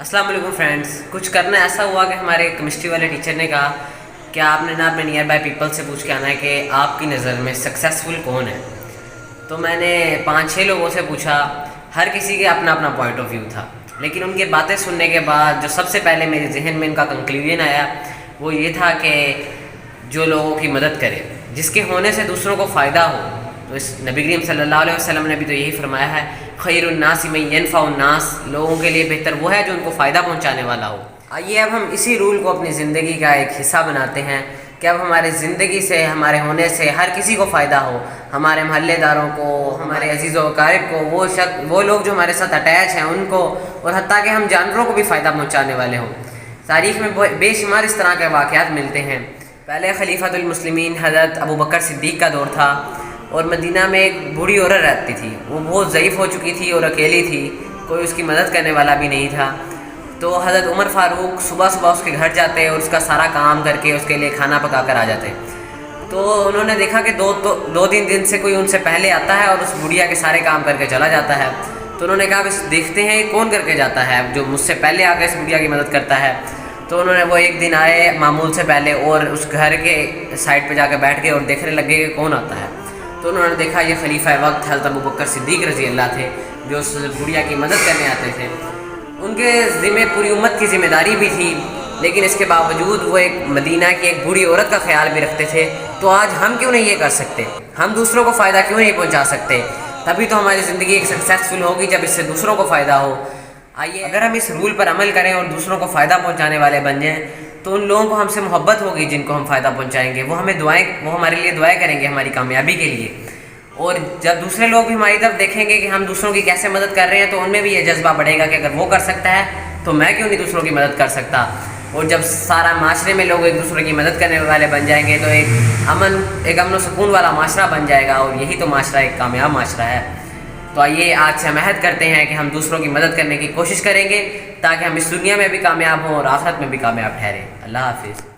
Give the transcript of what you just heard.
अस्सलाम वालेकुम फ्रेंड्स। कुछ करना ऐसा हुआ कि हमारे केमिस्ट्री वाले टीचर ने कहा कि आपने ना अपने नियर बाय पीपल से पूछ के आना है कि आपकी नज़र में सक्सेसफुल कौन है। तो मैंने 5-6 लोगों से पूछा, हर किसी के अपना अपना पॉइंट ऑफ व्यू था, लेकिन उनकी बातें सुनने के बाद जो सबसे पहले मेरे जहन में इनका कंक्लूजन आया वो ये था कि जो लोगों की मदद करे, जिसके होने से दूसरों को फ़ायदा हो। तो इस नबी करीम सल्लल्लाहु अलैहि वसल्लम ने भी तो यही फरमाया है, खैरुन्नास मन यनफ़उन्नास, लोगों के लिए बेहतर वो है जो उनको फ़ायदा पहुंचाने वाला हो। आइए अब हम इसी रूल को अपनी ज़िंदगी का एक हिस्सा बनाते हैं कि अब हमारे ज़िंदगी से, हमारे होने से हर किसी को फ़ायदा हो, हमारे महल्लेदारों को, हमारे अजीज़ व अकारिब को, वो लोग जो हमारे साथ अटैच हैं उनको, और हत्ता कि हम जानवरों को भी फ़ायदा पहुँचाने वाले हों। तारीख़ में बेशुमार इस तरह के वाक़यात मिलते हैं। पहले खलीफतुल मुस्लिमीन हज़रत अबू बकर सिद्दीक़ का दौर था और मदीना में एक बूढ़ी औरत रहती थी। वो बहुत ज़ईफ़ हो चुकी थी और अकेली थी, कोई उसकी मदद करने वाला भी नहीं था। तो हज़रत उमर फ़ारूक सुबह सुबह उसके घर जाते और उसका सारा काम करके उसके लिए खाना पका कर आ जाते। तो उन्होंने देखा कि दो तीन दिन से कोई उनसे पहले आता है और उस बुढ़िया के सारे काम करके चला जाता है। तो उन्होंने कहा बस देखते हैं कौन करके जाता है जो मुझसे पहले आकर इस बुढ़िया की मदद करता है। तो उन्होंने वो एक दिन आए मामूल से पहले और उस घर के साइड पे जाकर बैठ गए और देखने लगे कि कौन आता है। तो उन्होंने देखा ये खलीफा वक्त हज़रत अबू बकर सिद्दीक़ रज़ी अल्लाह थे जो उस बुढ़िया की मदद करने आते थे। उनके ज़िम्मे पूरी उम्मत की ज़िम्मेदारी भी थी, लेकिन इसके बावजूद वो एक मदीना की एक बूढ़ी औरत का ख्याल भी रखते थे। तो आज हम क्यों नहीं ये कर सकते? हम दूसरों को फ़ायदा क्यों नहीं पहुंचा सकते? तभी तो हमारी ज़िंदगी एक सक्सेसफुल होगी जब इससे दूसरों को फ़ायदा हो। आइए अगर हम इस रूल पर अमल करें और दूसरों को फ़ायदा पहुँचाने वाले बन जाएँ तो उन लोगों को हमसे मोहब्बत होगी जिनको हम फ़ायदा पहुँचाएँगे। वो हमारे लिए दुआएँ करेंगे हमारी कामयाबी के लिए। और जब दूसरे लोग भी हमारी तरफ देखेंगे कि हम दूसरों की कैसे मदद कर रहे हैं तो उनमें भी ये जज्बा बढ़ेगा कि अगर वो कर सकता है तो मैं क्यों नहीं दूसरों की मदद कर सकता। और जब सारा माशरे में लोग एक दूसरे की मदद करने वाले बन जाएंगे तो एक अमन व सुकून वाला माशरा बन जाएगा, और यही तो माशरा एक कामयाब माशरा है। तो आइए आज से हम अहद करते हैं कि हम दूसरों की मदद करने की कोशिश करेंगे ताकि हम इस दुनिया में भी कामयाब हों और आखिरत में भी कामयाब ठहरें। अल्लाह हाफिज़।